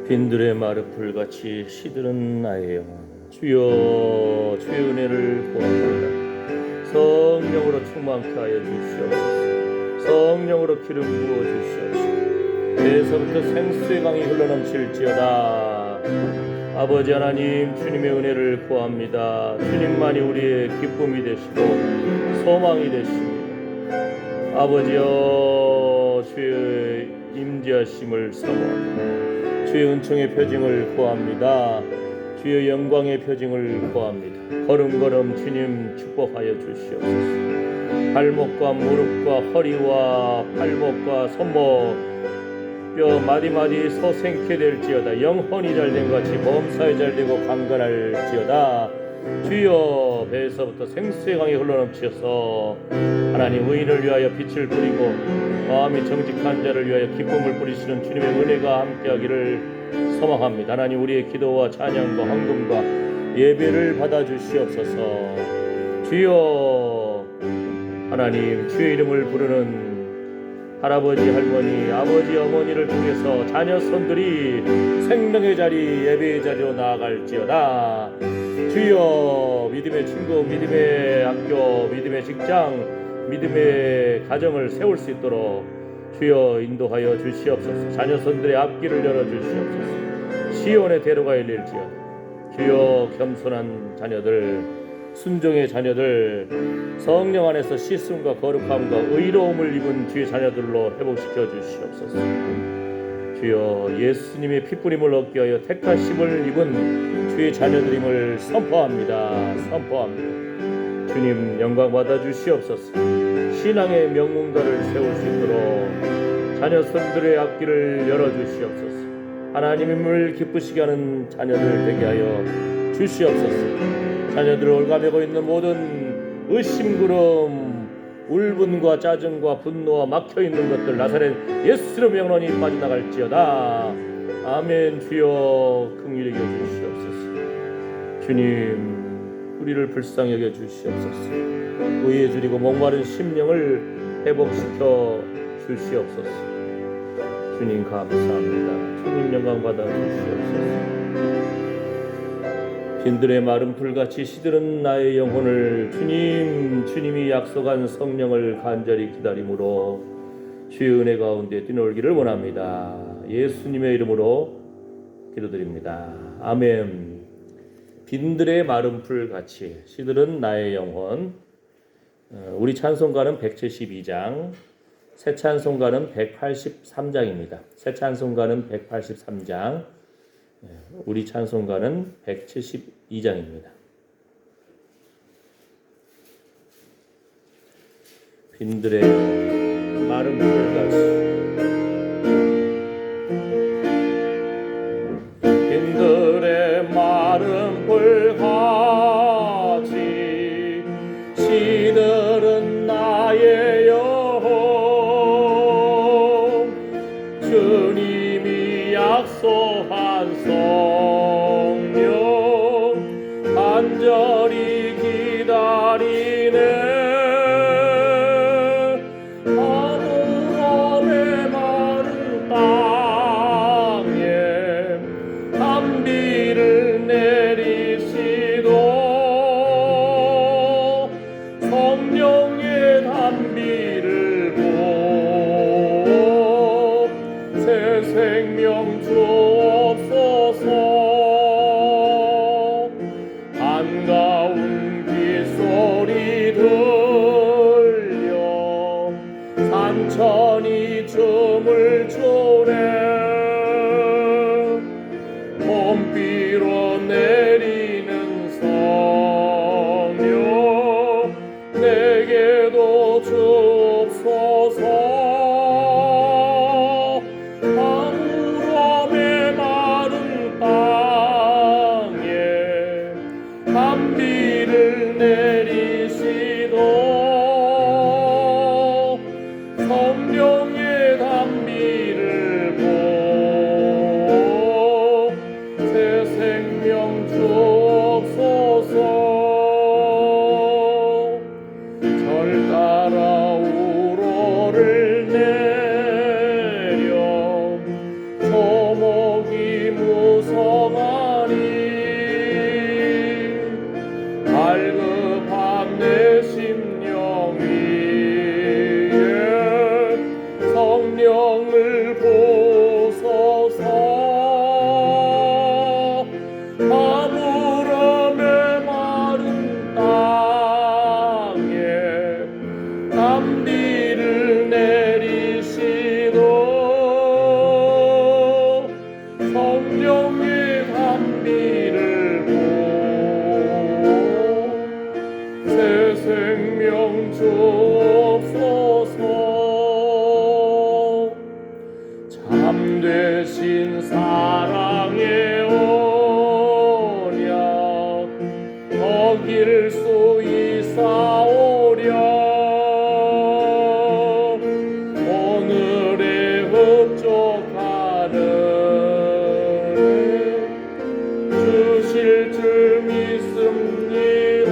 빈들의 마른 불같이 시드는 나의 영혼, 주여 주의 은혜를 구합니다. 성령으로 충만케 하여 주시옵소서. 성령으로 기름 부어 주시옵소서. 배에서부터 생수의 강이 흘러넘칠지어다. 아버지 하나님, 주님의 은혜를 구합니다. 주님만이 우리의 기쁨이 되시고 소망이 되십니다. 아버지여, 주의 임재하심을 사모합니다. 주의 은총의 표징을 구합니다. 주의 영광의 표징을 구합니다. 걸음걸음 주님 축복하여 주시옵소서. 발목과 무릎과 허리와 팔목과 손목 뼈 마디마디 소생케 될지어다. 영혼이 잘된 같이 범사에 잘되고 강건할지어다. 주여, 배에서부터 생수의 강이 흘러넘치셔서 하나님 의인을 위하여 빛을 뿌리고 마음이 정직한 자를 위하여 기쁨을 뿌리시는 주님의 은혜가 함께하기를 소망합니다. 하나님, 우리의 기도와 찬양과 헌금과 예배를 받아주시옵소서. 주여, 하나님, 주의 이름을 부르는 할아버지, 할머니, 아버지, 어머니를 통해서 자녀 손들이 생명의 자리, 예배의 자리로 나아갈지어다. 주여, 믿음의 친구, 믿음의 학교, 믿음의 직장, 믿음의 가정을 세울 수 있도록 주여 인도하여 주시옵소서. 자녀 손들의 앞길을 열어주시옵소서. 시온의 대로가 열릴지어다. 주여, 겸손한 자녀들, 순종의 자녀들, 성령 안에서 씻음과 거룩함과 의로움을 입은 주의 자녀들로 회복시켜 주시옵소서. 주여, 예수님의 피뿌림을 얻게 하여 택하심을 입은 주의 자녀들임을 선포합니다. 주님, 영광 받아 주시옵소서. 신앙의 명문가를 세울 수 있도록 자녀 손들의 앞길을 열어 주시옵소서. 하나님을 기쁘시게 하는 자녀들 되게 하여 주시옵소서. 자녀들을 올가매고 있는 모든 의심구름, 울분과 짜증과 분노와 막혀있는 것들 나사렛 예수의 명론이 빠져나갈지어다. 아멘. 주여, 긍휼히 여겨 주시옵소서. 주님, 우리를 불쌍히 여겨 주시옵소서. 의에 줄이고 목마른 심령을 회복시켜 주시옵소서. 주님 감사합니다. 주님 영광 받아 주시옵소서. 빈들의 마른 불같이 시드는 나의 영혼을 주님이 약속한 성령을 간절히 기다림으로 주의 은혜 가운데 뛰놀기를 원합니다. 예수님의 이름으로 기도드립니다. 아멘. 빈들의 마른 불같이 시드는 나의 영혼. 우리 찬송가는 172장, 새 찬송가는 183장입니다. 새 찬송가는 183장, 우리 찬송가는 172장입니다. 빈들의 마른 불같이, 빈들의 마른 불같이 시들은 나의 영혼, 주님이 약속한 성령 간절히 기다리네. 하늘함의 마른 땅에 단비를 내리시도 성령의 단비를 보고 새 생명 주옵소서. 반가운 빗소리 들려 산천이 춤을 추네. 봄비로 내리는 성령 내게도 주옵소서. 하늘함의 성령의 담비를 보 새 생명 주옵소서. 참되신 사랑의 언약 어길 수 있사오랴. 오늘의 흡족하는 주실 줄 믿습니다.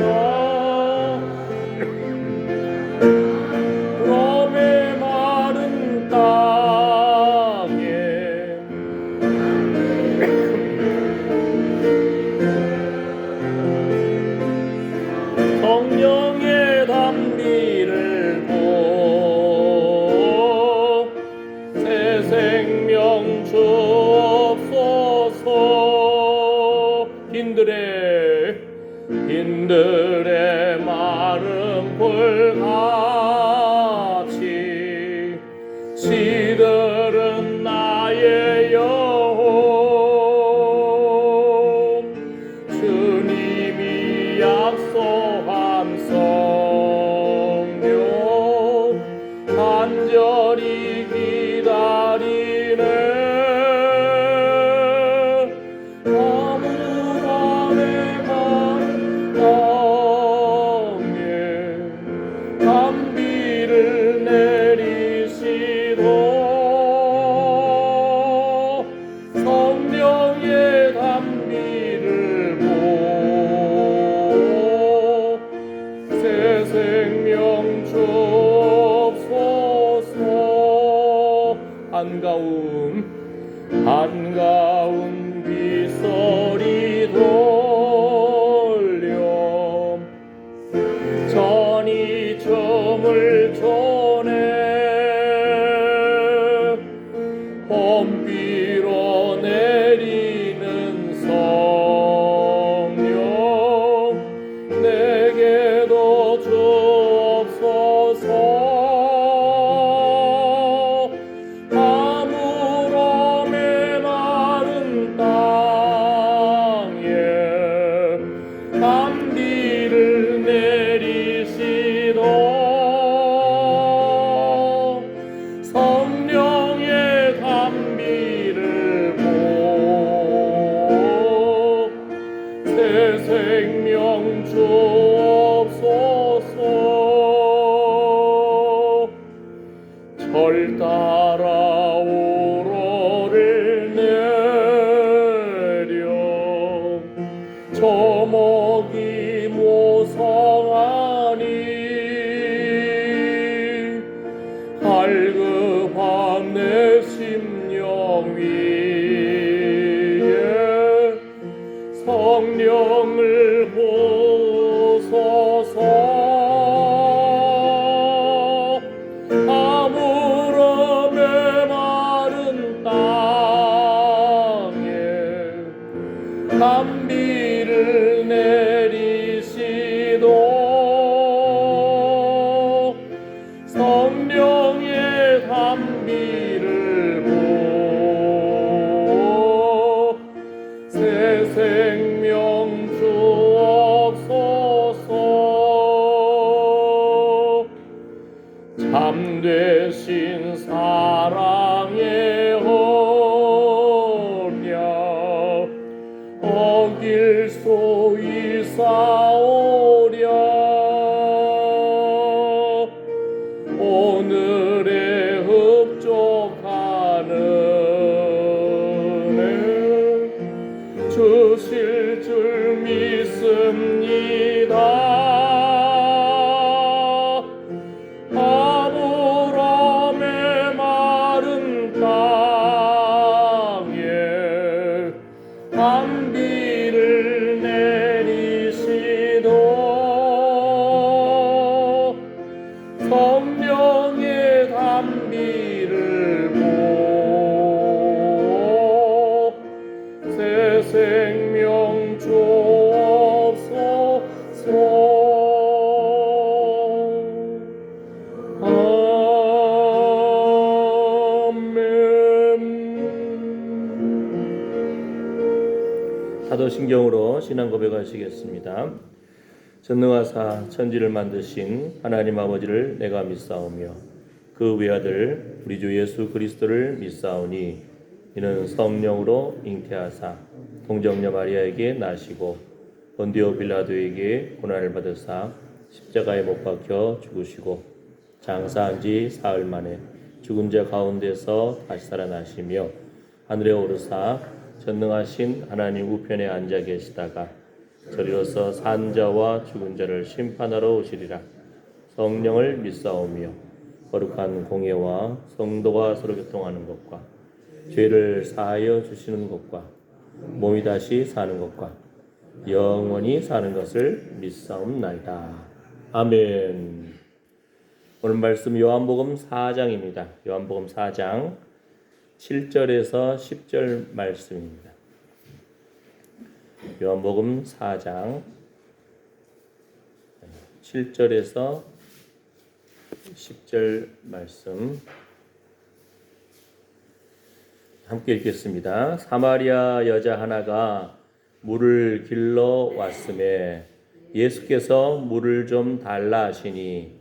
그럼의 마른 땅에 성령의 담비를 보 새 생명 주옵소서. 빈들의 마른 불같이 시들은 나의 영혼. 주님이 약속한 성령 간절히 기다리네. 아무간의 마른 땅에 담비를 내리시도 성령의 담비를 보 새 생명 주옵소서. 한가운 빗소리 돌려 전이 춤을 춰네. 봄비로 내리는 성령 내게도 주옵소서. 아무럼의 마른 땅에 담비를 내리시도 성령의 담비를 보 새 생명 주옵소서. 절 따라 우러를 내려 조목이 모성하니 갈급한 내 심령 위에 성령을 보소서. 아무럼의 마른 땅에 담비를 내리시도 성령의 담비를 보 새 생명 주옵소서. 참되신 사랑의 언약 어길 수 있사오랴. 오늘의 흡족하는 주실 줄 믿습니다. 아무럼의 마른 땅에 담비를 내리시도 성령의 담비를 보 새 생명 주옵소서. 아멘. 사도신경으로 신앙 고백하시겠습니다. 전능하사 천지를 만드신 하나님 아버지를 내가 믿사오며 그 외아들 우리 주 예수 그리스도를 믿사오니 이는 성령으로 잉태하사 동정녀 마리아에게 나시고 본디오 빌라도에게 고난을 받으사 십자가에 못 박혀 죽으시고 장사한 지 사흘 만에 죽은 자 가운데서 다시 살아나시며 하늘에 오르사 전능하신 하나님 우편에 앉아 계시다가 저리로서 산 자와 죽은 자를 심판하러 오시리라. 성령을 믿사오며 거룩한 공예와 성도가 서로 교통하는 것과 죄를 사하여 주시는 것과 몸이 다시 사는 것과 영원히 사는 것을 믿사옵나이다. 아멘. 오늘 말씀 요한복음 4장입니다. 요한복음 4장 7절에서 10절 말씀입니다. 요한복음 4장 7절에서 10절 말씀 함께 읽겠습니다. 사마리아 여자 하나가 물을 길러 왔음에 예수께서 물을 좀 달라 하시니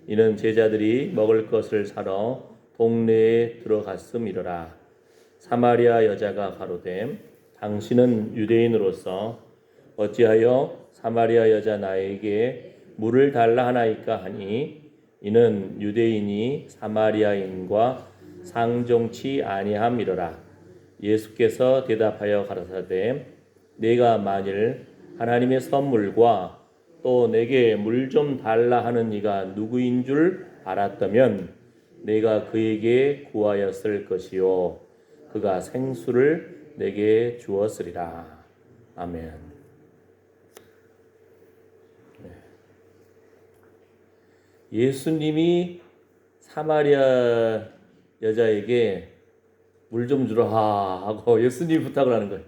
이는 제자들이 먹을 것을 사러 동네에 들어갔음이로라. 사마리아 여자가 가로되 당신은 유대인으로서 어찌하여 사마리아 여자 나에게 물을 달라 하나이까 하니 이는 유대인이 사마리아인과 상종치 아니함이로라. 예수께서 대답하여 가라사대 내가 만일 하나님의 선물과 또 내게 물 좀 달라 하는 이가 누구인 줄 알았다면 내가 그에게 구하였을 것이요 그가 생수를 내게 주었으리라. 아멘. 예수님이 사마리아 여자에게 물 좀 주라 하고 예수님이 부탁을 하는 거예요.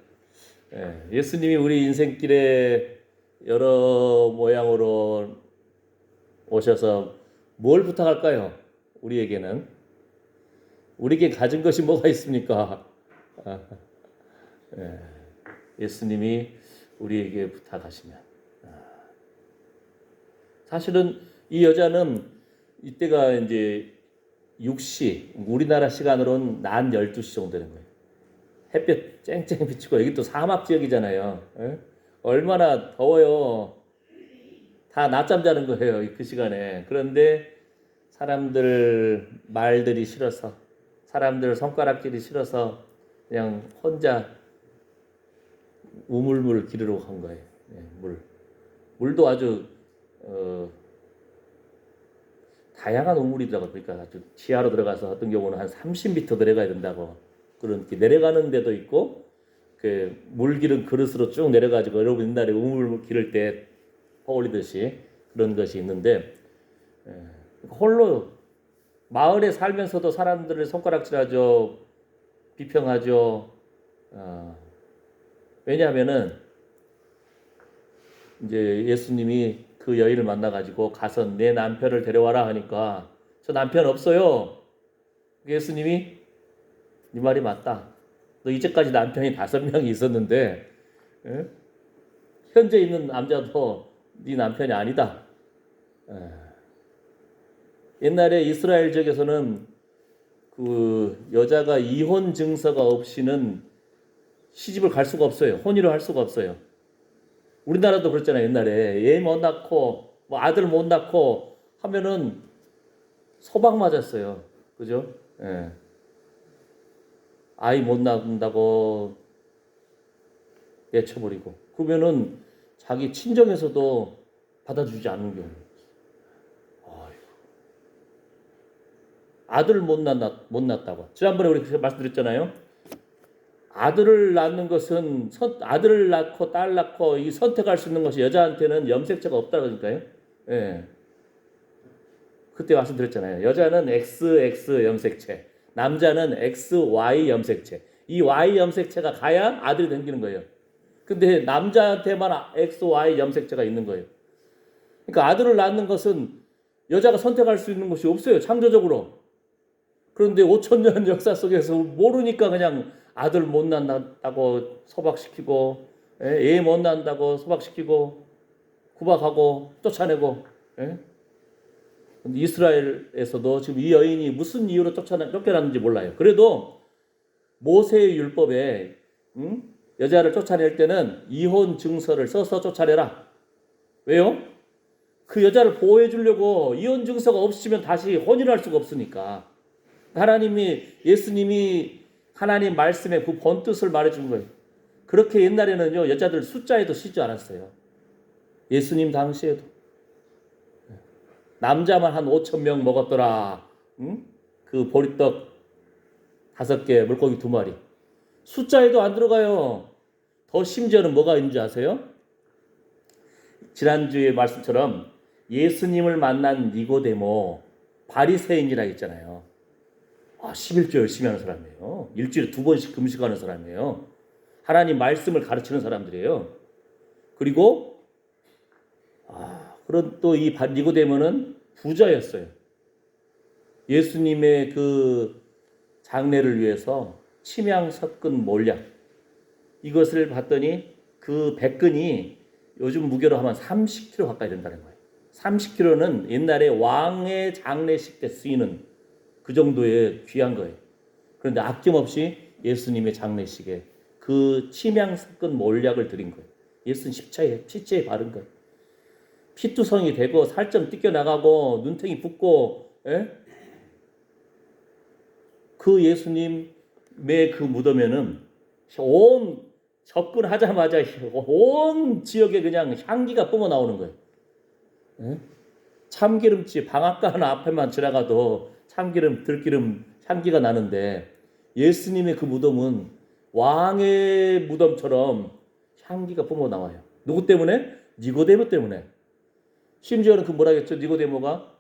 예수님이 우리 인생길에 여러 모양으로 오셔서 뭘 부탁할까요? 우리에게는 우리에게 가진 것이 뭐가 있습니까? 예수님이 우리에게 부탁하시면 사실은 이 여자는 이때가 이제 6시 우리나라 시간으로는 낮 12시 정도 되는 거예요. 햇볕 쨍쨍 비치고 여기 또 사막 지역이잖아요. 얼마나 더워요. 다 낮잠 자는 거예요. 그 시간에. 그런데 사람들 말들이 싫어서 사람들 손가락질이 싫어서 그냥 혼자 우물물 기르러 간 거예요. 물도 아주 다양한 우물이더라고요. 그러니까 아주 지하로 들어가서 어떤 경우는 한 30m 내려가야 된다고. 그렇게 내려가는 데도 있고 그 물 기른 그릇으로 쭉 내려가지고 여러분 옛날에 우물 기를 때 퍼올리듯이 그런 것이 있는데 홀로 마을에 살면서도 사람들을 손가락질하죠. 비평하죠. 왜냐하면은 이제 예수님이 그 여인을 만나가지고 가서 내 남편을 데려와라 하니까 저 남편 없어요. 예수님이 네 말이 맞다. 너 이제까지 남편이 5명이 있었는데 현재 있는 남자도 네 남편이 아니다. 옛날에 이스라엘 지역에서는 그 여자가 이혼 증서가 없이는 시집을 갈 수가 없어요. 혼인을 할 수가 없어요. 우리나라도 그랬잖아요. 옛날에 애 못 낳고 뭐 아들 못 낳고 하면은 소방 맞았어요. 그죠? 아이 못 낳는다고 내쳐버리고 그러면은 자기 친정에서도 받아주지 않는 경우. 아들을 못 낳았다고. 지난번에 우리 말씀드렸잖아요. 아들을 낳는 것은 아들을 낳고 딸 낳고 이 선택할 수 있는 것이 여자한테는 염색체가 없다니까요. 그때 말씀드렸잖아요. 여자는 XX 염색체, 남자는 XY 염색체. 이 Y 염색체가 가야 아들이 생기는 거예요. 근데 남자한테만 XY 염색체가 있는 거예요. 그러니까 아들을 낳는 것은 여자가 선택할 수 있는 것이 없어요. 창조적으로. 그런데 5,000년 역사 속에서 모르니까 그냥 아들 못 낳는다고 소박시키고 애 못 낳는다고 소박시키고 구박하고 쫓아내고. 예? 이스라엘에서도 지금 이 여인이 무슨 이유로 쫓겨났는지 몰라요. 그래도 모세의 율법에 여자를 쫓아낼 때는 이혼 증서를 써서 쫓아내라. 왜요? 그 여자를 보호해 주려고. 이혼 증서가 없으면 다시 혼인할 수가 없으니까. 예수님이 하나님 말씀의 그 본뜻을 말해준 거예요. 그렇게 옛날에는요, 여자들 숫자에도 쉬지 않았어요. 예수님 당시에도. 남자만 한 5,000명 먹었더라. 그 보리떡 5개, 물고기 2마리. 숫자에도 안 들어가요. 더 심지어는 뭐가 있는지 아세요? 지난주의 말씀처럼 예수님을 만난 니고데모, 바리새인이라 했잖아요. 11조 열심히 하는 사람이에요. 일주일에 2번씩 금식하는 사람이에요. 하나님 말씀을 가르치는 사람들이에요. 그리고 그런 또 이 니고데모는 부자였어요. 예수님의 그 장례를 위해서 침향 섞은 몰약, 이것을 봤더니 그 백근이 요즘 무게로 하면 30kg 가까이 된다는 거예요. 30kg는 옛날에 왕의 장례식 때 쓰이는 그 정도의 귀한 거예요. 그런데 아낌없이 예수님의 장례식에 그 침향 섞은 몰약을 드린 거예요. 예수님 십자에 바른 거예요. 피투성이 되고 살점 뜯겨나가고 눈탱이 붓고. 그 예수님의 그 무덤에는 접근하자마자 온 지역에 그냥 향기가 뿜어 나오는 거예요. 참기름집 방앗간 하나 앞에만 지나가도 참기름, 들기름 향기가 나는데 예수님의 그 무덤은 왕의 무덤처럼 향기가 뿜어 나와요. 누구 때문에? 니고데모 때문에. 심지어는 그 뭐라겠죠? 니고데모가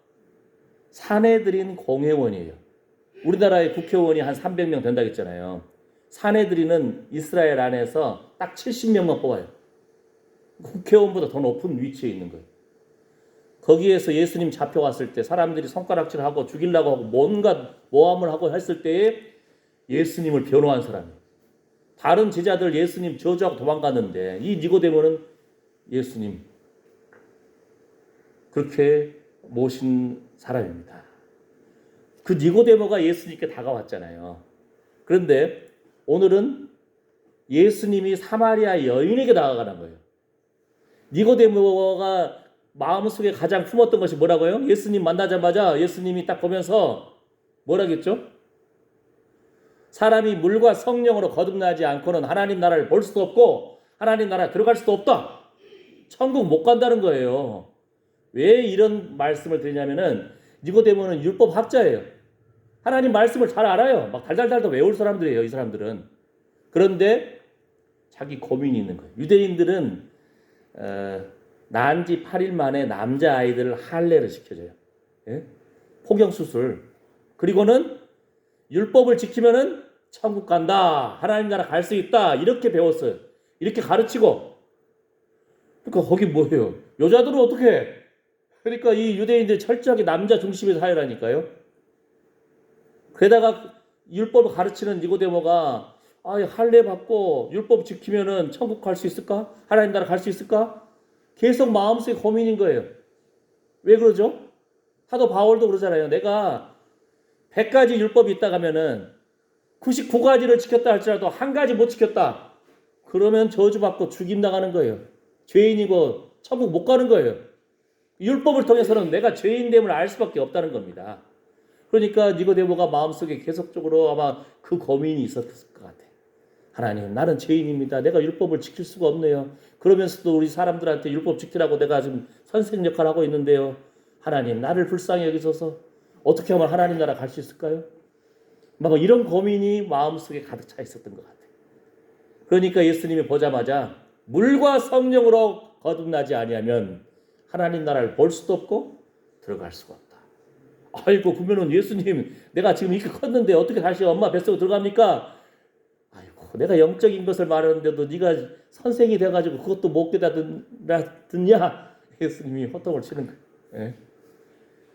사내들인 공회원이에요. 우리나라의 국회의원이 한 300명 된다고 했잖아요. 사내들이는 이스라엘 안에서 딱 70명만 뽑아요. 국회의원보다 더 높은 위치에 있는 거예요. 거기에서 예수님 잡혀왔을 때 사람들이 손가락질하고 죽이려고 하고 뭔가 모함을 하고 했을 때에 예수님을 변호한 사람이에요. 다른 제자들 예수님 저주하고 도망갔는데 이 니고데모는 예수님 그렇게 모신 사람입니다. 그 니고데모가 예수님께 다가왔잖아요. 그런데 오늘은 예수님이 사마리아 여인에게 다가가는 거예요. 니고데모가 마음속에 가장 품었던 것이 뭐라고요? 예수님 만나자마자 예수님이 딱 보면서 뭐라겠죠? 사람이 물과 성령으로 거듭나지 않고는 하나님 나라를 볼 수도 없고 하나님 나라에 들어갈 수도 없다. 천국 못 간다는 거예요. 왜 이런 말씀을 드리냐면은 니고데모는 율법 학자예요. 하나님 말씀을 잘 알아요. 막 달달달달 외울 사람들이에요, 이 사람들은. 그런데 자기 고민이 있는 거예요. 유대인들은 낳은 지 8일 만에 남자아이들을 할례를 시켜줘요. 포경수술. 그리고는 율법을 지키면은 천국 간다. 하나님 나라 갈 수 있다. 이렇게 배웠어요. 이렇게 가르치고. 그러니까 거기 뭐예요? 여자들은 어떻게 해? 그러니까 이 유대인들이 철저하게 남자 중심의 사회라니까요. 게다가 율법을 가르치는 니고데모가 할례 받고 율법 지키면은 천국 갈 수 있을까? 하나님 나라 갈 수 있을까? 계속 마음속에 고민인 거예요. 왜 그러죠? 사도 바울도 그러잖아요. 내가 100가지 율법이 있다 가면은 99가지를 지켰다 할지라도 한 가지 못 지켰다. 그러면 저주받고 죽임당하는 거예요. 죄인이고 천국 못 가는 거예요. 율법을 통해서는 내가 죄인됨을 알 수밖에 없다는 겁니다. 그러니까 니고데모가 마음속에 계속적으로 아마 그 고민이 있었을 것 같아요. 하나님, 나는 죄인입니다. 내가 율법을 지킬 수가 없네요. 그러면서도 우리 사람들한테 율법 지키라고 내가 지금 선생 역할을 하고 있는데요. 하나님, 나를 불쌍히 여기셔서 어떻게 하면 하나님 나라 갈 수 있을까요? 막 이런 고민이 마음속에 가득 차 있었던 것 같아요. 그러니까 예수님이 보자마자 물과 성령으로 거듭나지 아니하면 하나님 나라를 볼 수도 없고 들어갈 수가 없다. 아이고, 그러면은 예수님, 내가 지금 이렇게 컸는데 어떻게 다시 엄마 뱃속에 들어갑니까? 아이고, 내가 영적인 것을 말하는데도 네가 선생이 돼가지고 그것도 못 깨닫느냐? 예수님이 호통을 치는 거예요.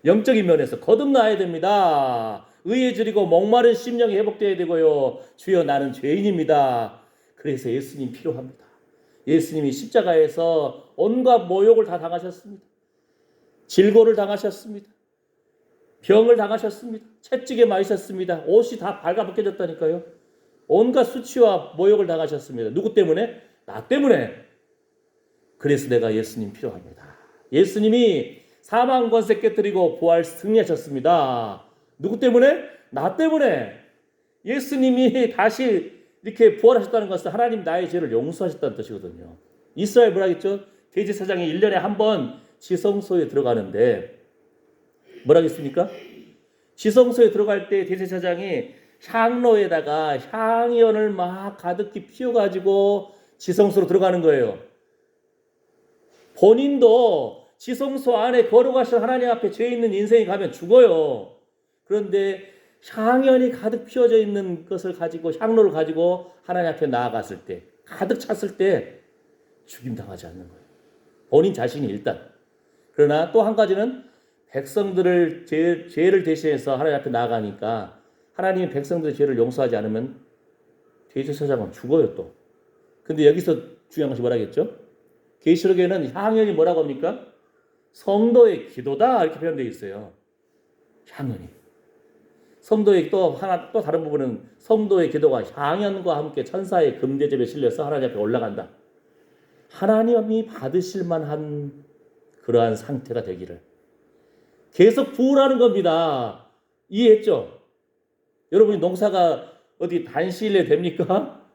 영적인 면에서 거듭나야 됩니다. 의해지리고 목마른 심령이 회복되어야 되고요. 주여, 나는 죄인입니다. 그래서 예수님 필요합니다. 예수님이 십자가에서 온갖 모욕을 다 당하셨습니다. 질고를 당하셨습니다. 병을 당하셨습니다. 채찍에 맞으셨습니다. 옷이 다 발가벗겨졌다니까요. 온갖 수치와 모욕을 당하셨습니다. 누구 때문에? 나 때문에. 그래서 내가 예수님 필요합니다. 예수님이 사망 권세 깨뜨리고 부활 승리하셨습니다. 누구 때문에? 나 때문에. 예수님이 다시 이렇게 부활하셨다는 것은 하나님 나의 죄를 용서하셨다는 뜻이거든요. 이스라엘 뭐라 했죠? 대제사장이 1년에 한 번 지성소에 들어가는데 뭐라 했습니까? 지성소에 들어갈 때 대제사장이 향로에다가 향연을 막 가득히 피워가지고 지성소로 들어가는 거예요. 본인도 지성소 안에 거룩하신 하나님 앞에 죄 있는 인생이 가면 죽어요. 그런데 향연이 가득 피워져 있는 것을 가지고 향로를 가지고 하나님 앞에 나아갔을 때 가득 찼을 때 죽임당하지 않는 거예요. 본인 자신이 일단. 그러나 또 한 가지는 백성들을 죄를 대신해서 하나님 앞에 나아가니까 하나님이 백성들의 죄를 용서하지 않으면 대제사장은 죽어요 또. 근데 여기서 중요한 것이 뭐라겠죠? 계시록에는 향연이 뭐라고 합니까? 성도의 기도다 이렇게 표현되어 있어요. 향연이. 성도의 또 다른 부분은 성도의 기도가 향연과 함께 천사의 금대접에 실려서 하나님 앞에 올라간다. 하나님이 받으실 만한 그러한 상태가 되기를. 계속 부으라는 겁니다. 이해했죠? 여러분이 농사가 어디 단시일에 됩니까?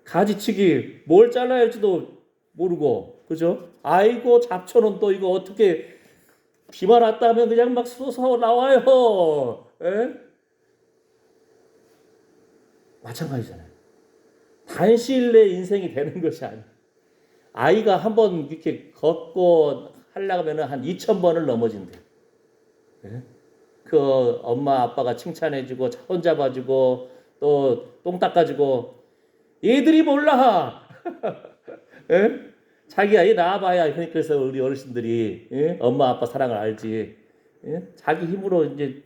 가지치기 뭘 잘라야 할지도 모르고, 그죠? 아이고 잡초는 또 이거 어떻게 비만 왔다 하면 그냥 막 쏟아서 나와요. 에? 마찬가지잖아요. 단시일 내 인생이 되는 것이 아니에요. 아이가 한번 이렇게 걷고 하려고 하면 한 2,000번을 넘어진대요. 예? 그 엄마 아빠가 칭찬해주고 손 잡아주고 또 똥 닦아주고 얘들이 몰라. 예? 자기 아이 낳아봐야. 그래서 우리 어르신들이 예? 엄마 아빠 사랑을 알지. 예? 자기 힘으로 이제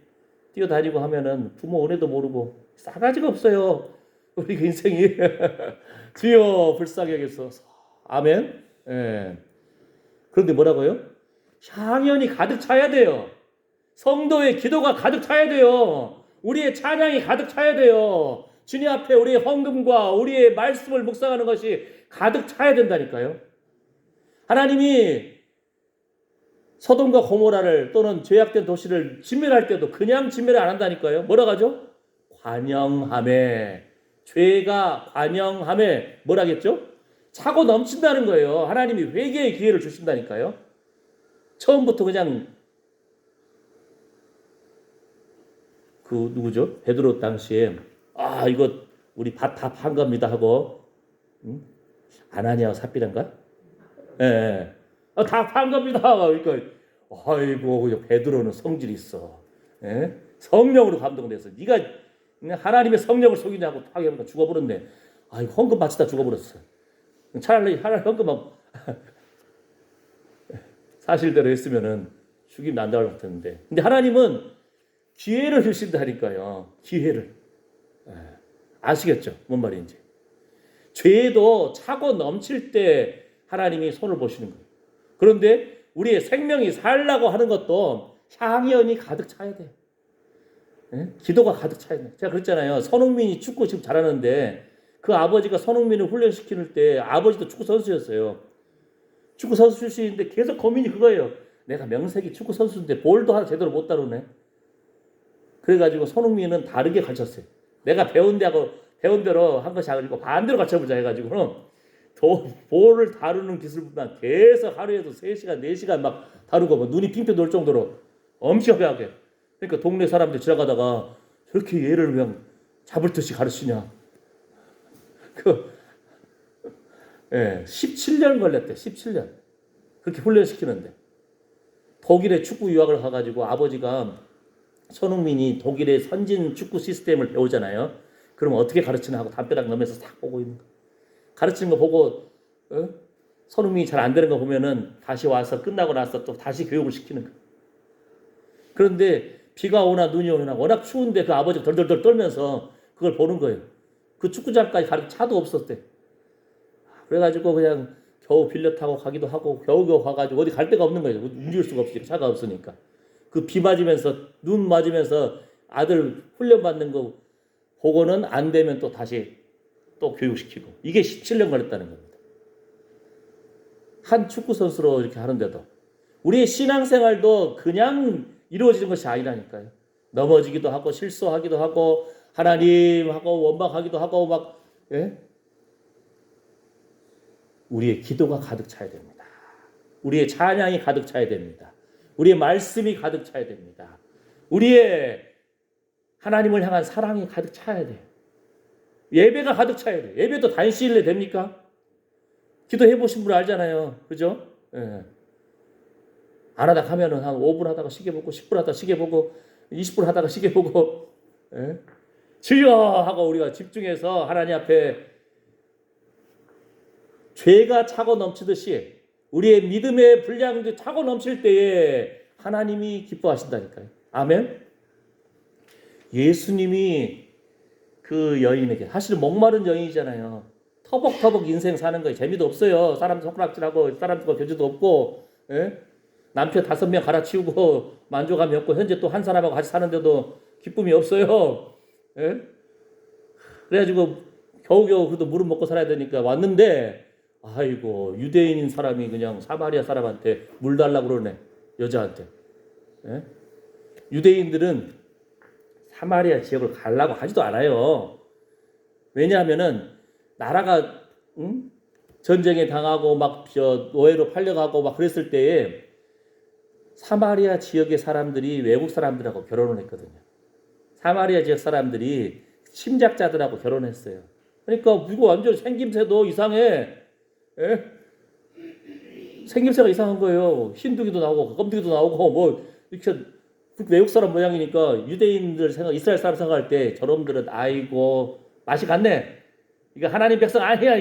뛰어다니고 하면은 부모 은혜도 모르고 싸가지가 없어요. 우리 인생이. 주여 불쌍히 여기소서. 아멘. 예. 그런데 뭐라고요? 향연이 가득 차야 돼요. 성도의 기도가 가득 차야 돼요. 우리의 찬양이 가득 차야 돼요. 주님 앞에 우리의 헌금과 우리의 말씀을 묵상하는 것이 가득 차야 된다니까요. 하나님이 소돔과 고모라를 또는 죄악된 도시를 진멸할 때도 그냥 진멸을 안 한다니까요. 뭐라고 하죠? 관영함에. 죄가 관영함에 뭐라겠죠? 차고 넘친다는 거예요. 하나님이 회개의 기회를 주신다니까요. 처음부터 그냥 그 누구죠? 베드로 당시에 이거 우리 밭 다 판 겁니다 하고 아나니아와 삽비라인가? 예. 다 판 겁니다. 그러니까 아이고 베드로는 성질이 있어. 예? 성령으로 감동돼서 네가 하나님의 성령을 속이냐고 하게 하니까 죽어버렸네. 아이고 헌금 바치다 죽어버렸어. 차라리 헌금하고 사실대로 했으면은 죽임 난다고 할 텐데. 근데 하나님은 기회를 주신다니까요. 기회를. 아시겠죠? 뭔 말인지. 죄도 차고 넘칠 때 하나님이 손을 보시는 거예요. 그런데 우리의 생명이 살라고 하는 것도 향연이 가득 차야 돼요. 기도가 가득 차야 돼요. 제가 그랬잖아요. 손흥민이 축구 지금 잘하는데 그 아버지가 손흥민을 훈련시키는 때 아버지도 축구 선수였어요. 축구 선수 출신인데 계속 고민이 그거예요. 내가 명색이 축구 선수인데 볼도 하나 제대로 못 다루네. 그래가지고 손흥민은 다르게 가르쳤어요. 내가 배운 대로 한 것이 아니고 반대로 가르쳐보자 해가지고는 볼을 다루는 기술보다 계속 하루에도 3시간, 4시간 막 다루고 뭐 눈이 핑핑 돌 정도로 엄청나게. 그러니까 동네 사람들 지나가다가 저렇게 얘를 그냥 잡을 듯이 가르치냐. 17년 걸렸대. 17년. 그렇게 훈련시키는데. 독일에 축구 유학을 가가지고 아버지가 손흥민이 독일의 선진 축구 시스템을 배우잖아요. 그럼 어떻게 가르치나 하고 담벼락 넘에서 싹 보고 있는 거. 가르치는 거 보고 손흥민이 잘 안 되는 거 보면은 다시 와서 끝나고 나서 또 다시 교육을 시키는 거. 그런데 비가 오나 눈이 오나 워낙 추운데 그 아버지가 덜덜덜 떨면서 그걸 보는 거예요. 그 축구장까지 가는 차도 없었대. 그래가지고 그냥 겨우 빌려 타고 가기도 하고 겨우겨우 가가지고 어디 갈 데가 없는 거예요. 움직일 수가 없으니까 차가 없으니까. 그 비 맞으면서 눈 맞으면서 아들 훈련 받는 거 보고는 안 되면 또 다시 또 교육시키고 이게 17년 걸렸다는 겁니다. 한 축구 선수로 이렇게 하는데도 우리의 신앙생활도 그냥 이루어지는 것이 아니라니까요. 넘어지기도 하고 실수하기도 하고 하나님하고 원망하기도 하고 막 예? 우리의 기도가 가득 차야 됩니다. 우리의 찬양이 가득 차야 됩니다. 우리의 말씀이 가득 차야 됩니다. 우리의 하나님을 향한 사랑이 가득 차야 돼요. 예배가 가득 차야 돼요. 예배도 단시일내 됩니까? 기도해 보신 분 알잖아요. 그죠? 예. 안 하다 가면은 한 5분 하다가 시계 보고 10분 하다가 시계 보고 20분 하다가 시계 보고 예? 주여 하고 우리가 집중해서 하나님 앞에 죄가 차고 넘치듯이 우리의 믿음의 분량이 차고 넘칠 때에 하나님이 기뻐하신다니까요. 아멘. 예수님이 그 여인에게 사실은 목마른 여인이잖아요. 터벅터벅 인생 사는 거예요. 재미도 없어요. 사람 손가락질하고 사람들과 교제도 없고 예? 남편 5명 갈아치우고 만족감이 없고 현재 또 한 사람하고 같이 사는데도 기쁨이 없어요. 예? 그래가지고 겨우겨우 그래도 물은 먹고 살아야 되니까 왔는데 아이고 유대인인 사람이 그냥 사마리아 사람한테 물 달라고 그러네. 여자한테. 예? 유대인들은 사마리아 지역을 가려고 하지도 않아요. 왜냐하면은 나라가 전쟁에 당하고 막 노예로 팔려가고 막 그랬을 때에 사마리아 지역의 사람들이 외국 사람들하고 결혼을 했거든요. 사마리아 지역 사람들이 침략자들하고 결혼했어요. 그러니까 이거 완전 생김새도 이상해. 예? 생김새가 이상한 거예요. 흰둥이도 나오고 검둥이도 나오고 뭐 이렇게 외국 사람 모양이니까 유대인들 생각, 이스라엘 사람 생각할 때 저놈들은 아이고 맛이 갔네. 이거 하나님 백성 아니야.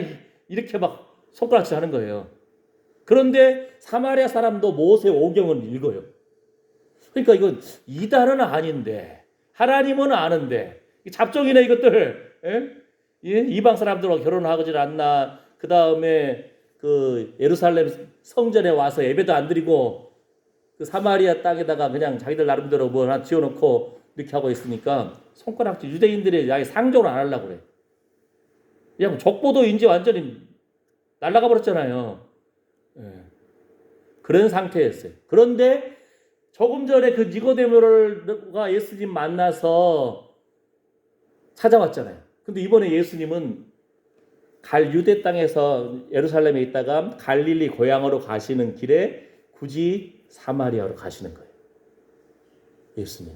이렇게 막 손가락질 하는 거예요. 그런데 사마리아 사람도 모세 오경을 읽어요. 그러니까 이건 이단은 아닌데 하나님은 아는데 잡종이네 이것들. 예? 이방 사람들과 결혼하지 않나. 그 다음에 그 예루살렘 성전에 와서 예배도 안 드리고 그 사마리아 땅에다가 그냥 자기들 나름대로 뭐 하나 지어놓고 이렇게 하고 있으니까 손가락질 유대인들이 아예 상종을 안 하려고 그래. 그냥 족보도 이제 완전히 날아가 버렸잖아요. 예. 그런 상태였어요. 그런데 조금 전에 그 니고데모가 예수님 만나서 찾아왔잖아요. 근데 이번에 예수님은 유대 땅에서 예루살렘에 있다가 갈릴리 고향으로 가시는 길에 굳이 사마리아로 가시는 거예요. 예수님이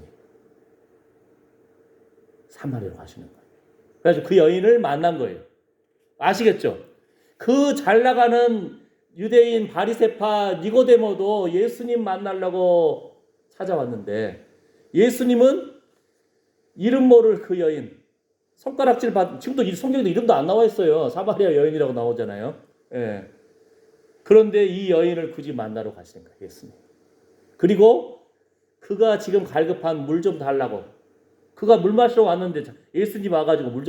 사마리아로 가시는 거예요. 그래서 그 여인을 만난 거예요. 아시겠죠? 그 잘 나가는 유대인 바리새파 니고데모도 예수님 만나려고 찾아왔는데 예수님은 이름 모를 그 여인 손가락질 받 지금도 성경에도 이름도 안 나와 있어요. 사마리아 여인이라고 나오잖아요. 예. 그런데 이 여인을 굳이 만나러 가시는 거예요. 예수님. 그리고 그가 지금 갈급한 물 좀 달라고. 그가 물 마시러 왔는데 예수님 와가지고 물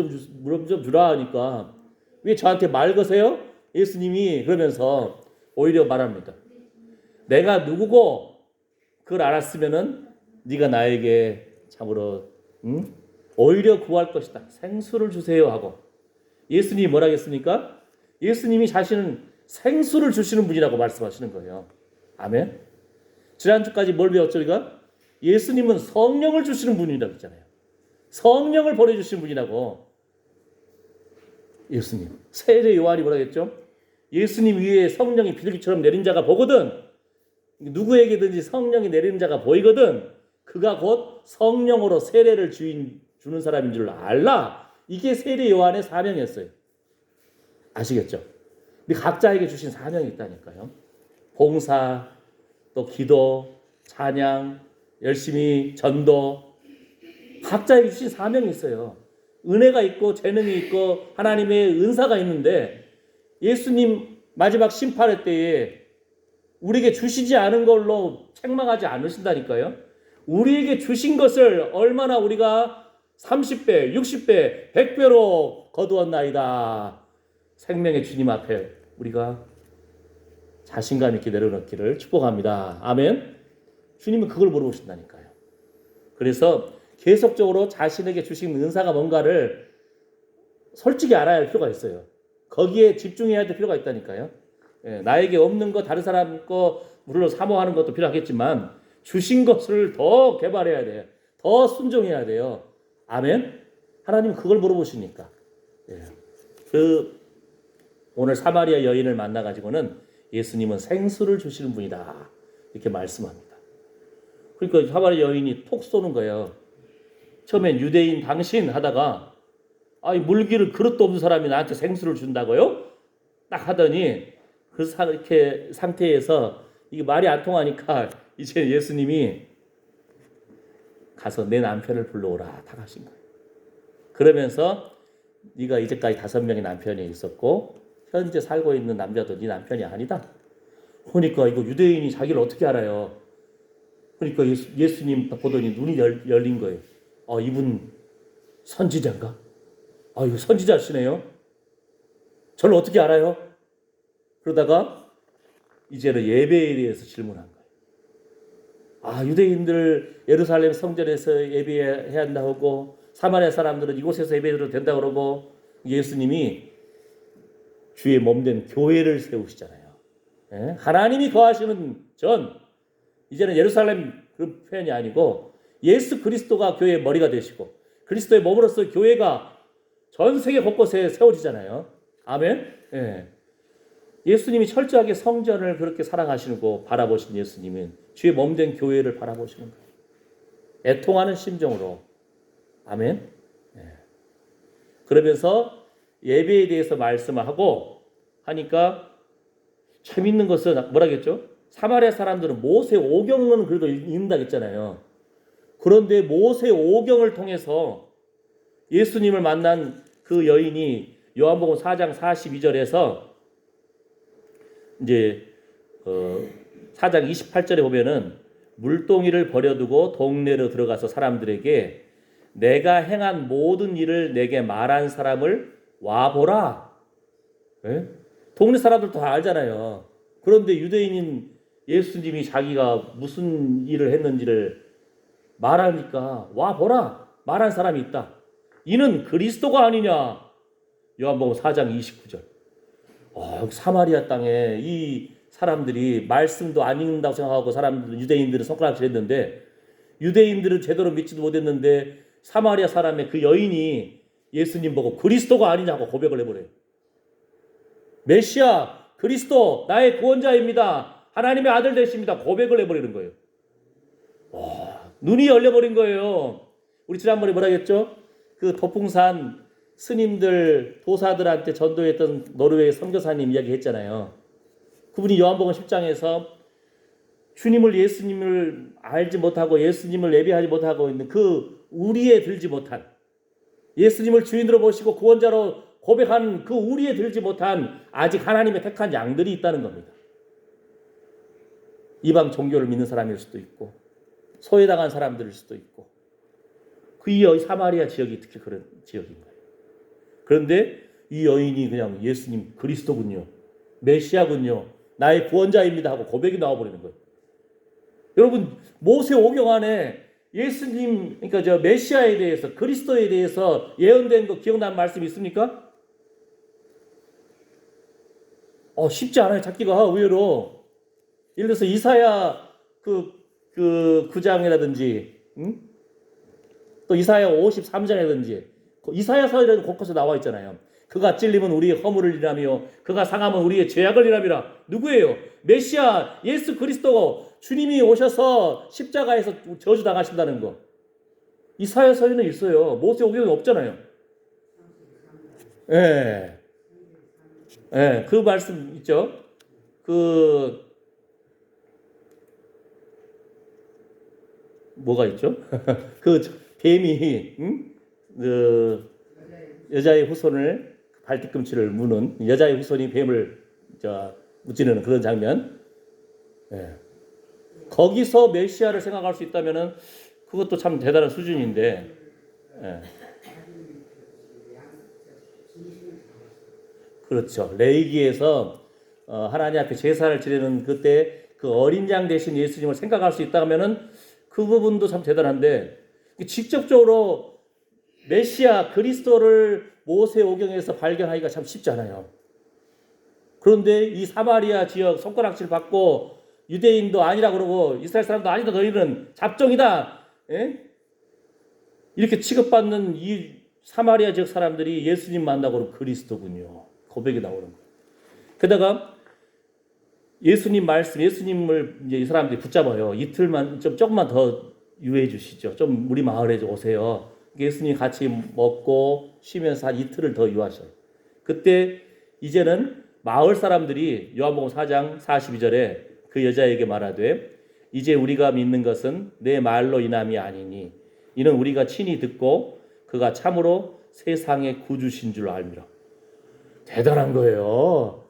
좀 주라 하니까 왜 저한테 말 거세요? 예수님이 그러면서 오히려 말합니다. 내가 누구고 그걸 알았으면은 네가 나에게 참으로 오히려 구할 것이다. 생수를 주세요 하고 예수님이 뭐라 했습니까? 예수님이 자신은 생수를 주시는 분이라고 말씀하시는 거예요. 아멘. 지난주까지 뭘 배웠죠 우리가? 예수님은 성령을 주시는 분이라고 했잖아요. 성령을 보내주시는 분이라고. 예수님. 세례 요한이 뭐라 했죠? 예수님 위에 성령이 비둘기처럼 내린 자가 보거든. 누구에게든지 성령이 내리는 자가 보이거든. 그가 곧 성령으로 세례를 주는 사람인 줄 알라. 이게 세례 요한의 사명이었어요. 아시겠죠? 근데 각자에게 주신 사명이 있다니까요. 봉사, 또 기도, 찬양, 열심히 전도. 각자에게 주신 사명이 있어요. 은혜가 있고 재능이 있고 하나님의 은사가 있는데 예수님 마지막 심판의 때에 우리에게 주시지 않은 걸로 책망하지 않으신다니까요. 우리에게 주신 것을 얼마나 우리가 30배, 60배, 100배로 거두었나이다. 생명의 주님 앞에 우리가 자신감 있게 내려놓기를 축복합니다. 아멘. 주님은 그걸 물어보신다니까요. 그래서 계속적으로 자신에게 주신 은사가 뭔가를 솔직히 알아야 할 필요가 있어요. 거기에 집중해야 될 필요가 있다니까요. 나에게 없는 거 다른 사람 거 물론 사모하는 것도 필요하겠지만 주신 것을 더 개발해야 돼요. 더 순종해야 돼요. 아멘. 하나님은 그걸 물어보시니까. 오늘 사마리아 여인을 만나 가지고는 예수님은 생수를 주시는 분이다 이렇게 말씀합니다. 그러니까 사마리아 여인이 톡 쏘는 거예요. 처음엔 유대인 당신 하다가 물기를 그릇도 없는 사람이 나한테 생수를 준다고요? 딱 하더니 이렇게 상태에서 이게 말이 안 통하니까 이제 예수님이 가서 내 남편을 불러오라 딱 하신 거예요. 그러면서 네가 이제까지 5명의 남편이 있었고 현재 살고 있는 남자도 네 남편이 아니다. 그러니까 이거 유대인이 자기를 어떻게 알아요? 그러니까 예수님 보더니 눈이 열린 거예요. 이분 선지자인가? 이거 선지자시네요. 저를 어떻게 알아요? 그러다가 이제는 예배에 대해서 질문한 거예요. 유대인들 예루살렘 성전에서 예배해야 한다고 하고 사마리아 사람들은 이곳에서 예배해도 된다고 그러고 예수님이 주의 몸된 교회를 세우시잖아요. 하나님이 거하시는 전 이제는 예루살렘 그 표현이 아니고 예수 그리스도가 교회의 머리가 되시고 그리스도의 몸으로서 교회가 전 세계 곳곳에 세워지잖아요. 아멘. 예수님이 철저하게 성전을 그렇게 사랑하시고 바라보신 예수님은 주의 몸된 교회를 바라보시는 거예요. 애통하는 심정으로. 아멘. 그러면서 예배에 대해서 말씀을 하고 하니까 재밌는 것은 뭐라겠죠? 사마리아 사람들은 모세 오경은 그래도 읽는다고 했잖아요. 그런데 모세 오경을 통해서 예수님을 만난 그 여인이 요한복음 4장 42절에서 이제 4장 28절에 보면은 물동이를 버려두고 동네로 들어가서 사람들에게 내가 행한 모든 일을 내게 말한 사람을 와보라. 동네 사람들 다 알잖아요. 그런데 유대인인 예수님이 자기가 무슨 일을 했는지를 말하니까 와보라. 말한 사람이 있다. 이는 그리스도가 아니냐. 요한복음 4장 29절. 사마리아 땅에 이 사람들이 말씀도 안 읽는다고 생각하고 유대인들은 손가락질 했는데 유대인들은 제대로 믿지도 못했는데 사마리아 사람의 그 여인이 예수님 보고 그리스도가 아니냐고 고백을 해버려요. 메시아 그리스도 나의 구원자입니다. 하나님의 아들 되십니다. 고백을 해버리는 거예요. 눈이 열려버린 거예요. 우리 지난번에 뭐라 했죠? 그 도풍산 스님들 도사들한테 전도했던 노르웨이 선교사님 이야기 했잖아요. 그분이 요한복음 10장에서 주님을 예수님을 알지 못하고 예수님을 예배하지 못하고 있는 그 우리에 들지 못한 예수님을 주인으로 보시고 구원자로 고백하는 그 우리에 들지 못한 아직 하나님의 택한 양들이 있다는 겁니다. 이방 종교를 믿는 사람일 수도 있고 소외당한 사람들일 수도 있고 이 사마리아 지역이 특히 그런 지역인 거예요. 그런데 이 여인이 그냥 예수님 그리스도군요. 메시아군요. 나의 구원자입니다 하고 고백이 나와버리는 거예요. 여러분 모세 오경 안에 예수님 그러니까 저 메시아에 대해서 그리스도에 대해서 예언된 거 기억나는 말씀 있습니까? 쉽지 않아요. 찾기가 의외로. 예를 들어서 이사야 그 9장이라든지 또 이사야 53장이라든지 이사야서에는 곳곳에 나와 있잖아요. 그가 찔림은 우리의 허물을 일하며 그가 상함은 우리의 죄악을 일함이라. 누구예요? 메시아 예수 그리스도 주님이 오셔서 십자가에서 저주당하신다는 거. 이사야서에는 있어요. 모세 오경은 없잖아요. 그 말씀 있죠. 뭐가 있죠? 그 뱀이 여자의 후손을 발뒤꿈치를 무는 여자의 후손이 뱀을 무찌르는 그런 장면. 거기서 메시아를 생각할 수 있다면은 그것도 참 대단한 수준인데. 그렇죠. 레위기에서 하나님 앞에 제사를 지내는 그때 그 어린 양 대신 예수님을 생각할 수 있다 하면은 그 부분도 참 대단한데 직접적으로 메시아 그리스도를 모세오경에서 발견하기가 참 쉽지 않아요. 그런데 이 사마리아 지역 손가락질 받고 유대인도 아니라 그러고 이스라엘 사람도 아니다 너희는 잡종이다 이렇게 취급받는 이 사마리아 지역 사람들이 예수님 만나고 그리스도군요. 고백이 나오는 거예요. 게다가 예수님 말씀, 예수님을 이제 이 사람들이 붙잡아요. 이틀만 조금만 더 유예해 주시죠. 좀 우리 마을에 오세요. 예수님 같이 먹고 쉬면서 한 이틀을 더 유하셔요. 그때 이제는 마을 사람들이 요한복음 4장 42절에 그 여자에게 말하되 이제 우리가 믿는 것은 내 말로 인함이 아니니 이는 우리가 친히 듣고 그가 참으로 세상의 구주신 줄 알미라. 대단한 거예요.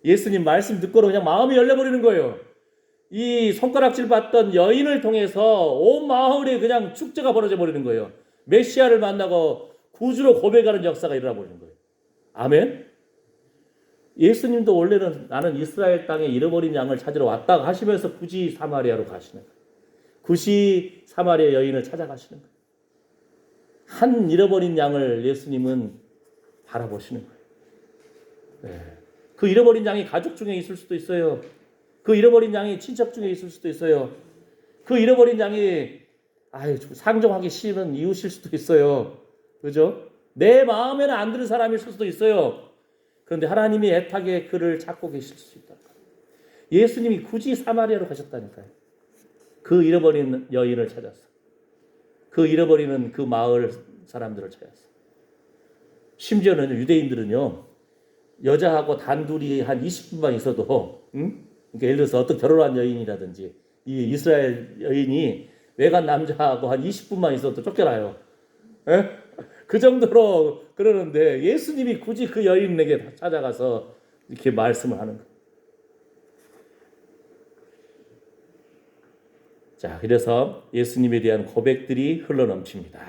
예수님 말씀 듣고는 그냥 마음이 열려버리는 거예요. 이 손가락질 받던 여인을 통해서 온 마을에 그냥 축제가 벌어져 버리는 거예요. 메시아를 만나고 구주로 고백하는 역사가 일어나 버리는 거예요. 아멘. 예수님도 원래는 나는 이스라엘 땅에 잃어버린 양을 찾으러 왔다 하시면서 굳이 사마리아로 가시는 거예요. 굳이 사마리아 여인을 찾아가시는 거예요. 한 잃어버린 양을 예수님은 바라보시는 거예요. 그 잃어버린 양이 가족 중에 있을 수도 있어요. 그 잃어버린 양이 친척 중에 있을 수도 있어요. 그 잃어버린 양이 상종하기 싫은 이웃일 수도 있어요. 그죠? 내 마음에는 안 드는 사람일 수도 있어요. 그런데 하나님이 애타게 그를 찾고 계실 수 있다. 예수님이 굳이 사마리아로 가셨다니까요. 그 잃어버린 여인을 찾았어. 그 잃어버리는 그 마을 사람들을 찾았어. 심지어는 유대인들은요. 여자하고 단둘이 한 20분만 있어도 그러니까 예를 들어서 어떤 결혼한 여인이라든지 이 이스라엘 여인이 외간 남자하고 한 20분만 있어도 쫓겨나요. 그 정도로 그러는데 예수님이 굳이 그 여인에게 찾아가서 이렇게 말씀을 하는 거예요. 자, 그래서 예수님에 대한 고백들이 흘러넘칩니다.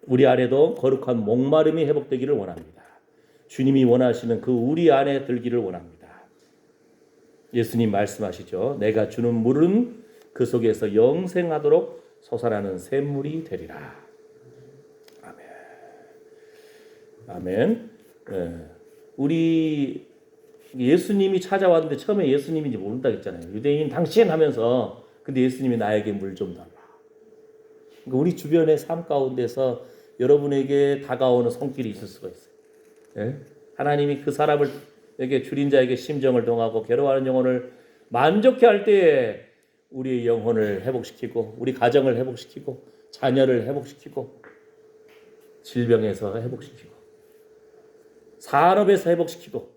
우리 안에도 거룩한 목마름이 회복되기를 원합니다. 주님이 원하시는 그 우리 안에 들기를 원합니다. 예수님 말씀하시죠. 내가 주는 물은 그 속에서 영생하도록 솟아나는 샘물이 되리라. 아멘. 아멘. 우리 예수님이 찾아왔는데 처음에 예수님인지 모른다 했잖아요. 유대인 당신 하면서 근데 예수님이 나에게 물 좀 달라. 그러니까 우리 주변의 삶 가운데서 여러분에게 다가오는 손길이 있을 수가 있어요. 하나님이 그 사람에게 줄인 자에게 심정을 동하고 괴로워하는 영혼을 만족해 할 때에 우리의 영혼을 회복시키고 우리 가정을 회복시키고 자녀를 회복시키고 질병에서 회복시키고 산업에서 회복시키고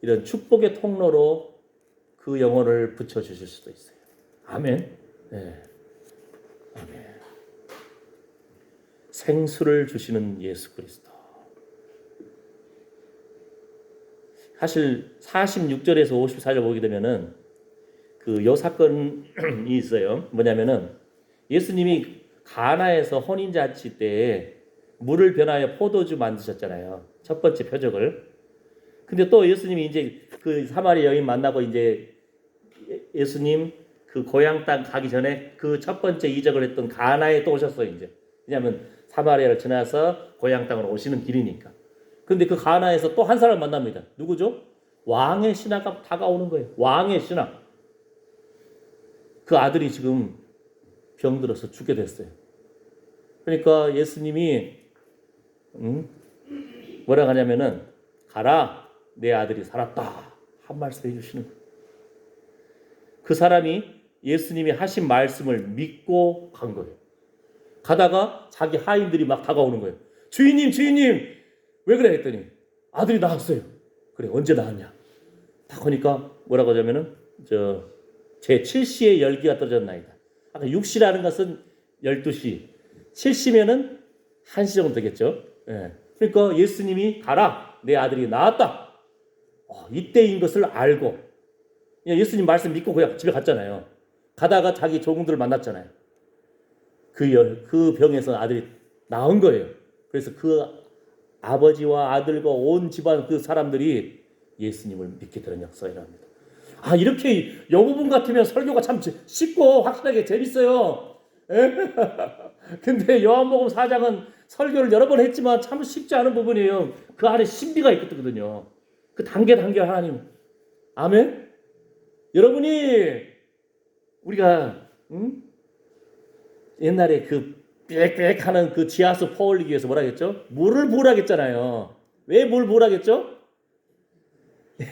이런 축복의 통로로 그 영혼을 붙여주실 수도 있어요. 아멘. 네. 아멘. 생수를 주시는 예수 그리스도. 사실 46절에서 54절 보게 되면은 요 사건이 있어요. 뭐냐면은 예수님이 가나에서 혼인잔치 때 물을 변하여 포도주 만드셨잖아요. 첫 번째 표적을. 근데 또 예수님이 이제 그 사마리아 여인 만나고 이제 예수님 그 고향 땅 가기 전에 그 첫 번째 이적을 했던 가나에 또 오셨어요, 이제. 왜냐하면 사마리아를 지나서 고향 땅으로 오시는 길이니까. 근데 그 가나에서 또 한 사람을 만납니다. 누구죠? 왕의 신하가 다가오는 거예요. 왕의 신하. 그 아들이 지금 병들어서 죽게 됐어요. 그러니까 예수님이 뭐라 하냐면은 가라 내 아들이 살았다 한 말씀 해주시는 거예요. 그 사람이 예수님이 하신 말씀을 믿고 간 거예요. 가다가 자기 하인들이 막 다가오는 거예요. 주인님 왜 그래 했더니 아들이 나왔어요. 그래 언제 나왔냐 딱 하니까 뭐라고 하냐면은 제 7시에 열기가 떨어졌나이다. 아까 6시라는 것은 12시 7시면은 1시 정도 되겠죠. 그러니까 예수님이 가라 내 아들이 나왔다. 이때인 것을 알고 예수님 말씀 믿고 그냥 집에 갔잖아요. 가다가 자기 종들을 만났잖아요. 그 병에서 아들이 나온 거예요. 그래서 그 아버지와 아들과 온 집안 그 사람들이 예수님을 믿게 되는 역사가 일어납니다. 이렇게 영부분 같으면 설교가 참 쉽고 확실하게 재밌어요. 예? 근데 요한복음 4장은 설교를 여러 번 했지만 참 쉽지 않은 부분이에요. 그 안에 신비가 있거든요. 그 단계 하나님. 아멘. 여러분이 우리가 옛날에 그 빽빽하는 그 지하수 퍼올리기 위해서 뭐라 했죠? 물을 부으라 했잖아요. 왜 물 부으라 했죠?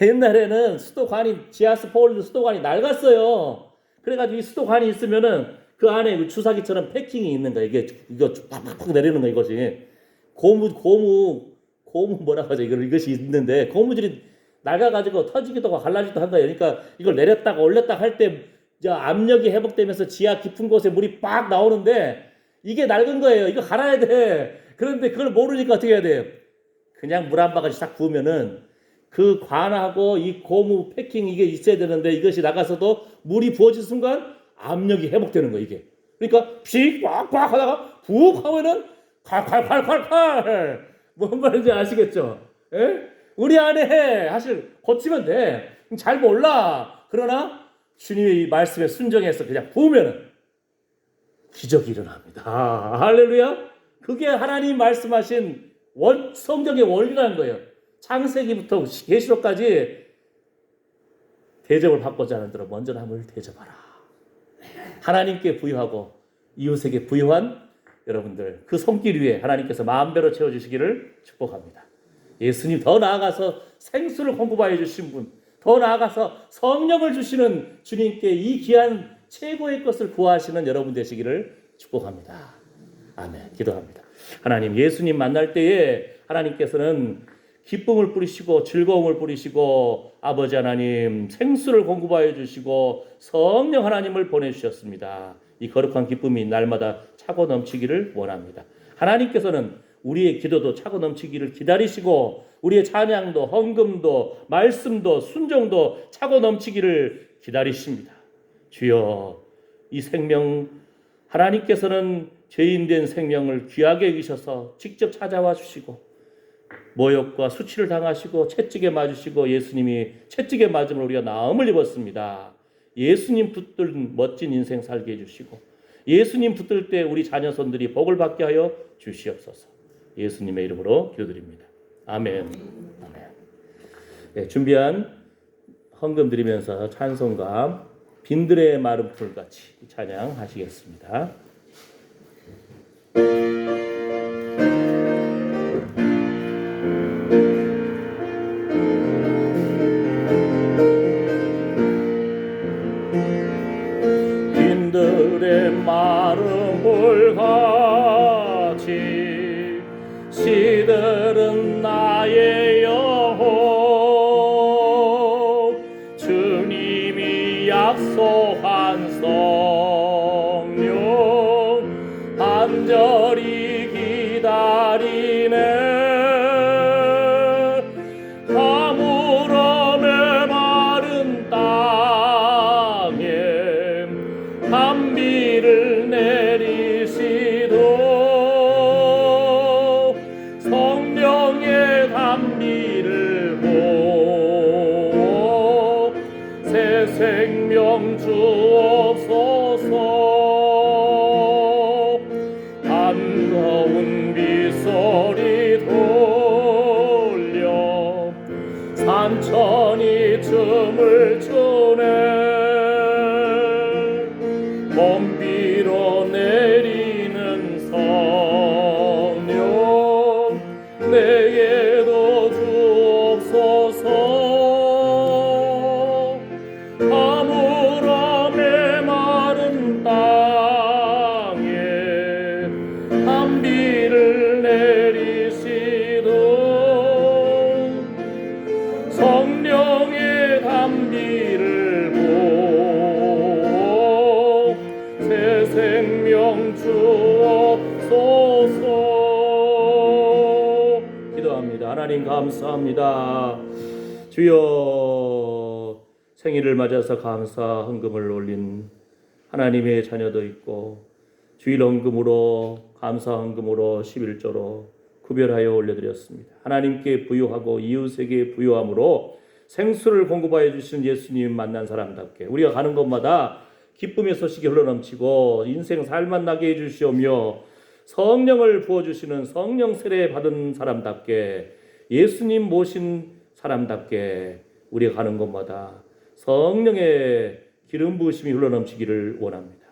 옛날에는 수도관이 지하수 퍼올리는 수도관이 낡았어요. 그래가지고 이 수도관이 있으면은 그 안에 주사기처럼 패킹이 있는 거야. 이거 팍팍팍 내리는 거 이것이 고무 뭐라고 하죠? 이것이 있는데 고무줄이 낡아가지고 터지기도 하고 갈라지기도 한 거예요. 그러니까 이걸 내렸다가 올렸다가 할 때 압력이 회복되면서 지하 깊은 곳에 물이 빡 나오는데 이게 낡은 거예요. 이거 갈아야 돼. 그런데 그걸 모르니까 어떻게 해야 돼요? 그냥 물 한 바가지 딱 부으면은 그 관하고 이 고무 패킹 이게 있어야 되는데 이것이 나가서도 물이 부어진 순간 압력이 회복되는 거예요. 이게. 그러니까 픽 꽉꽉 하다가 푹 하면은 칼칼칼칼칼 뭔 말인지 아시겠죠? 예? 우리 안에 사실 고치면 돼. 잘 몰라. 그러나 주님의 말씀에 순종해서 그냥 부으면은 기적이 일어납니다. 할렐루야. 그게 하나님 말씀하신 성경의 원리라는 거예요. 창세기부터 계시록까지 대접을 받고자 하는 대로 먼저 남을 대접하라. 하나님께 부유하고 이웃에게 부유한 여러분들 그 손길 위에 하나님께서 마음대로 채워주시기를 축복합니다. 예수님 더 나아가서 생수를 공급하여 주신 분, 더 나아가서 성령을 주시는 주님께 이 귀한 최고의 것을 구하시는 여러분 되시기를 축복합니다. 아멘. 기도합니다. 하나님, 예수님 만날 때에 하나님께서는 기쁨을 뿌리시고 즐거움을 뿌리시고 아버지 하나님 생수를 공급하여 주시고 성령 하나님을 보내주셨습니다. 이 거룩한 기쁨이 날마다 차고 넘치기를 원합니다. 하나님께서는 우리의 기도도 차고 넘치기를 기다리시고 우리의 찬양도 헌금도 말씀도 순종도 차고 넘치기를 기다리십니다. 주여, 이 생명 하나님께서는 죄인된 생명을 귀하게 여기셔서 직접 찾아와 주시고 모욕과 수치를 당하시고 채찍에 맞으시고 예수님이 채찍에 맞음을 우리가 나음을 입었습니다. 예수님 붙든 멋진 인생 살게 해주시고 예수님 붙들 때 우리 자녀손들이 복을 받게 하여 주시옵소서. 예수님의 이름으로 기도드립니다. 아멘. 아멘. 네, 준비한 헌금 드리면서 찬송가 빈들의 마른 풀같이 찬양하시겠습니다. 빈들의 마른 풀같이 시들은 나의 영혼 주님이 약속한 성령 간절히 기다리네 가물음에 마른 땅에 단비를 내리시도 성령의 단비를 보고 새 생명 주옵소서. 반가운 빗소리 돌려 산천이 춤을 추네 먼비로 내리는 성령 내게도 주옵소서. 가물음에 마른 땅에 단비를 내리시도 성령의 단비를 보고 새 생명 주옵소서. 기도합니다. 하나님 감사합니다. 주여, 생일을 맞아서 감사 헌금을 올린 하나님의 자녀도 있고 주일 헌금으로 감사 헌금으로 11조로 구별하여 올려드렸습니다. 하나님께 부요하고 이웃에게 부요함으로 생수를 공급하여 주신 예수님 만난 사람답게 우리가 가는 곳마다 기쁨의 소식이 흘러넘치고 인생 살만 나게 해주시오며 성령을 부어주시는 성령 세례 받은 사람답게 예수님 모신 사람답게 우리가 가는 곳마다 성령의 기름 부으심이 흘러넘치기를 원합니다.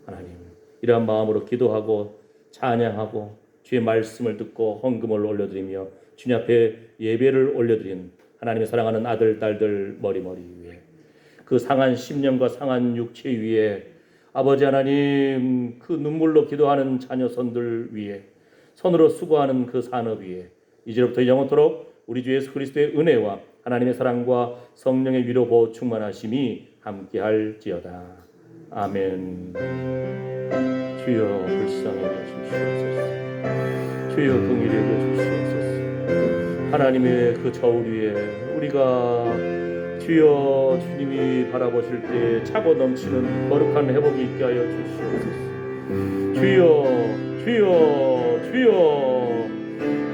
하나님, 이러한 마음으로 기도하고 찬양하고 주의 말씀을 듣고 헌금을 올려드리며 주님 앞에 예배를 올려드린 하나님의 사랑하는 아들, 딸들 머리머리 위에 그 상한 심령과 상한 육체 위에 아버지 하나님 그 눈물로 기도하는 자녀손들 위에 손으로 수고하는 그 산업 위에 이제부터 영원토록 우리 주 예수 그리스도의 은혜와 하나님의 사랑과 성령의 위로 보호 충만하심이 함께할지어다. 아멘. 주여 불쌍히 여겨주시옵소서. 주여 긍휼히 여겨주시옵소서. 하나님의 그 저울 위에 우리가 주여 주님이 바라보실 때 차고 넘치는 거룩한 회복이 있게 하여 주시옵소서. 주여 주여 주여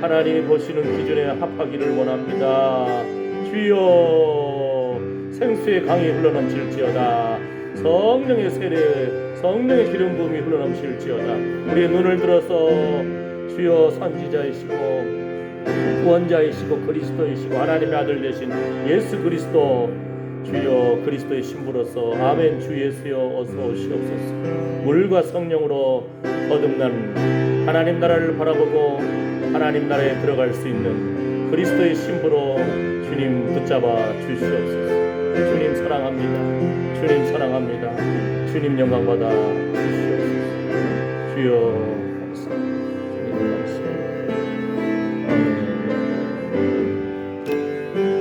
하나님이 보시는 기준에 합하기를 원합니다. 주여 생수의 강이 흘러넘칠지어다. 성령의 세례 성령의 기름 부음이 흘러넘칠지어다. 우리의 눈을 들어서 주여 선지자이시고 구원자이시고 그리스도이시고 하나님의 아들 되신 예수 그리스도 주여 그리스도의 신부로서 아멘 주 예수여 어서 오시옵소서. 물과 성령으로 거듭난 하나님 나라를 바라보고 하나님 나라에 들어갈 수 있는 그리스도의 신부로 주님 붙잡아 주시옵소서. 주님 사랑합니다. 주님 사랑합니다. 주님 영광받아 주시옵소서. 주여